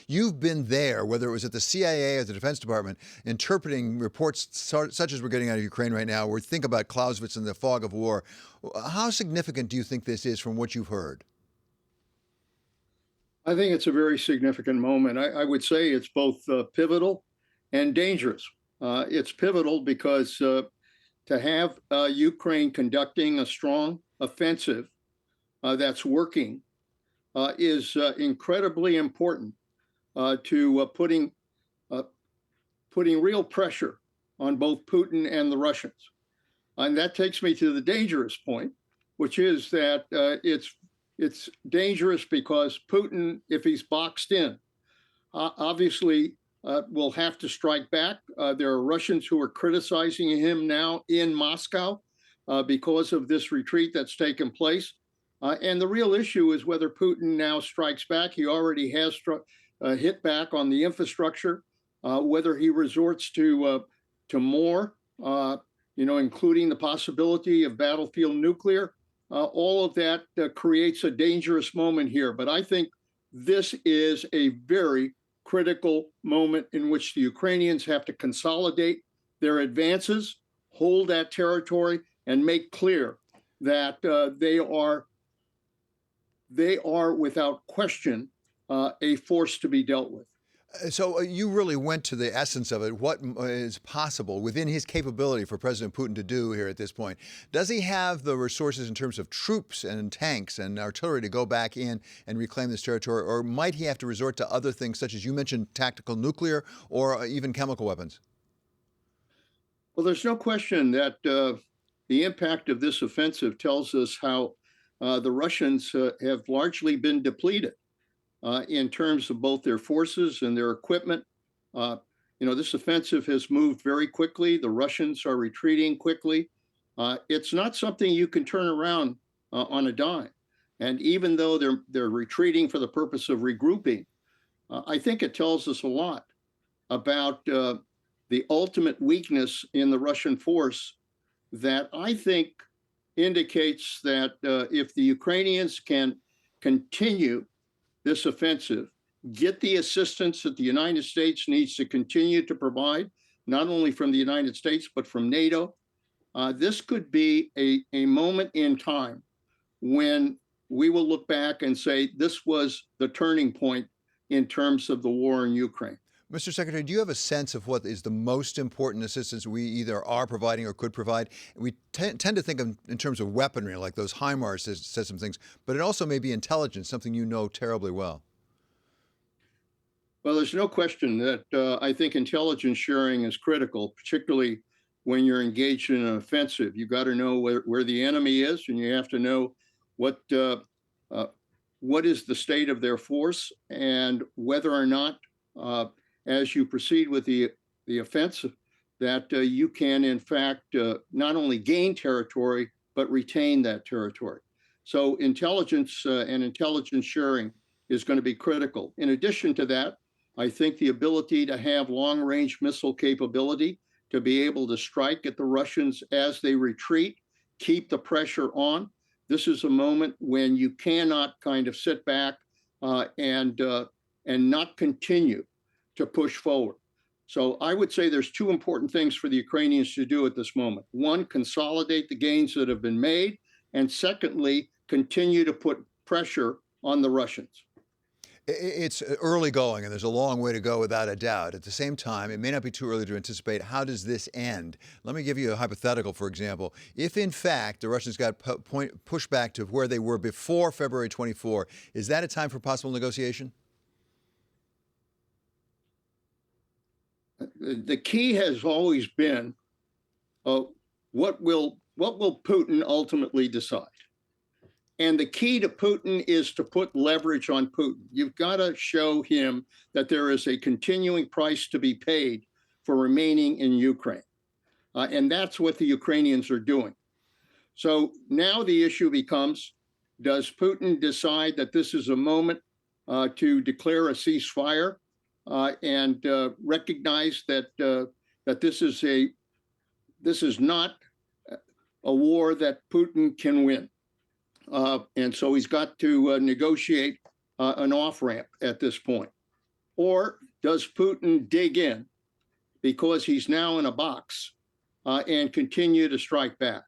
You've been there, whether it was at the CIA or the Defense Department, interpreting reports such as we're getting out of Ukraine right now, where we think about Clausewitz and the fog of war. How significant do you think this is from what you've heard? I think it's a very significant moment. I would say it's both pivotal and dangerous. It's pivotal because to have Ukraine conducting a strong offensive that's working is incredibly important to uh, putting real pressure on both Putin and the Russians. And that takes me to the dangerous point, which is that it's dangerous because Putin, if he's boxed in, obviously will have to strike back. There are Russians who are criticizing him now in Moscow because of this retreat that's taken place. And the real issue is whether Putin now strikes back. He already has hit back on the infrastructure. Whether he resorts to more, including the possibility of battlefield nuclear. All of that creates a dangerous moment here. But I think this is a very critical moment in which the Ukrainians have to consolidate their advances, hold that territory, and make clear that they are without question a force to be dealt with. So you really went to the essence of it. What is possible within his capability for President Putin to do here at this point? Does he have the resources in terms of troops and tanks and artillery to go back in and reclaim this territory? Or might he have to resort to other things, such as you mentioned, tactical nuclear or even chemical weapons? Well, there's no question that the impact of this offensive tells us how the Russians have largely been depleted in terms of both their forces and their equipment. This offensive has moved very quickly. The Russians are retreating quickly. It's not something you can turn around on a dime. And even though they're retreating for the purpose of regrouping, I think it tells us a lot about the ultimate weakness in the Russian force that I think indicates that if the Ukrainians can continue this offensive, get the assistance that the United States needs to continue to provide, not only from the United States, but from NATO. This could be a moment in time when we will look back and say this was the turning point in terms of the war in Ukraine. Mr. Secretary, do you have a sense of what is the most important assistance we either are providing or could provide? We tend to think of in terms of weaponry, like those HIMARS says some things, but it also may be intelligence, something you know terribly well. Well, there's no question that I think intelligence sharing is critical, particularly when you're engaged in an offensive. You got to know where the enemy is, and you have to know what is the state of their force and whether or not as you proceed with the offensive, that you can, in fact, not only gain territory, but retain that territory. So intelligence and intelligence sharing is going to be critical. In addition to that, I think the ability to have long-range missile capability to be able to strike at the Russians as they retreat, keep the pressure on. This is a moment when you cannot kind of sit back and not continue to push forward. So I would say there's two important things for the Ukrainians to do at this moment. One, consolidate the gains that have been made, and secondly, continue to put pressure on the Russians. It's early going, and there's a long way to go without a doubt. At the same time, it may not be too early to anticipate how does this end. Let me give you a hypothetical, for example. If, in fact, the Russians got pushed back to where they were before February 24, is that a time for possible negotiation? The key has always been what will Putin ultimately decide? And the key to Putin is to put leverage on Putin. You've got to show him that there is a continuing price to be paid for remaining in Ukraine. And that's what the Ukrainians are doing. So now the issue becomes, does Putin decide that this is a moment to declare a ceasefire and recognize that that this is not a war that Putin can win? And so he's got to negotiate an off ramp at this point. Or does Putin dig in because he's now in a box and continue to strike back?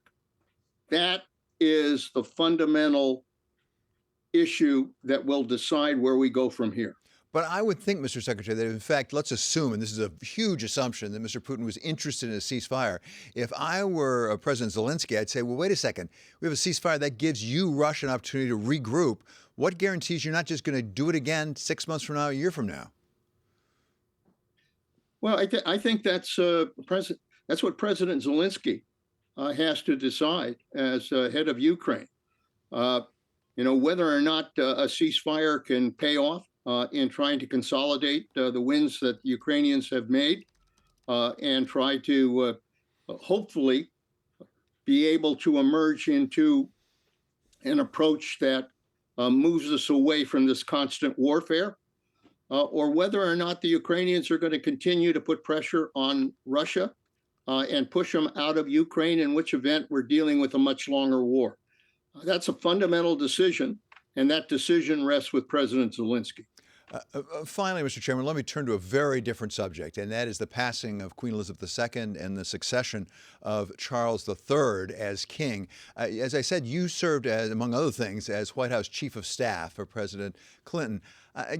That is the fundamental issue that will decide where we go from here. But I would think, Mr. Secretary, that in fact, let's assume, and this is a huge assumption, that Mr. Putin was interested in a ceasefire. If I were President Zelensky, I'd say, well, wait a second. We have a ceasefire that gives you, Russia, an opportunity to regroup. What guarantees you're not just going to do it again 6 months from now, a year from now? Well, I think that's what President Zelensky has to decide as head of Ukraine. Whether or not a ceasefire can pay off in trying to consolidate the wins that the Ukrainians have made and try to hopefully be able to emerge into an approach that moves us away from this constant warfare, or whether or not the Ukrainians are going to continue to put pressure on Russia and push them out of Ukraine, in which event we're dealing with a much longer war. That's a fundamental decision, and that decision rests with President Zelensky. Finally, Mr. Chairman, let me turn to a very different subject, and that is the passing of Queen Elizabeth II and the succession of Charles III as king. As I said, you served, as, among other things, as White House Chief of Staff for President Clinton.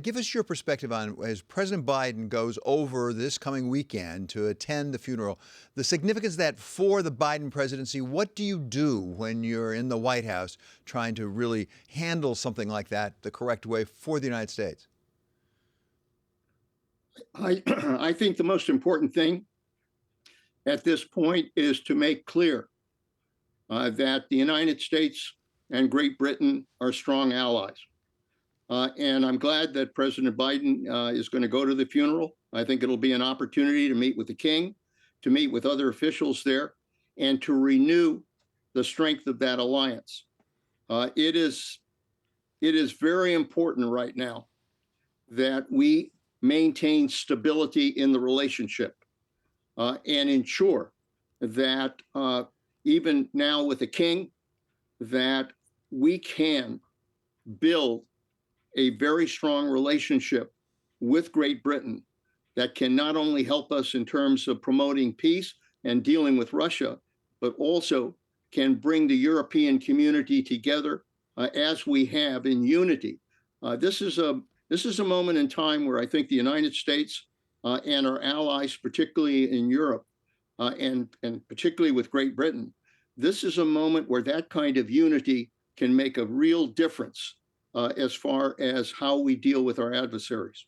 Give us your perspective on, as President Biden goes over this coming weekend to attend the funeral, the significance of that for the Biden presidency. What do you do when you're in the White House trying to really handle something like that the correct way for the United States? I think the most important thing at this point is to make clear that the United States and Great Britain are strong allies. And I'm glad that President Biden is going to go to the funeral. I think it'll be an opportunity to meet with the king, to meet with other officials there, and to renew the strength of that alliance. It is very important right now that we maintain stability in the relationship and ensure that even now with the king, that we can build a very strong relationship with Great Britain that can not only help us in terms of promoting peace and dealing with Russia, but also can bring the European community together as we have in unity. This is a moment in time where I think the United States and our allies, particularly in Europe and particularly with Great Britain, this is a moment where that kind of unity can make a real difference as far as how we deal with our adversaries.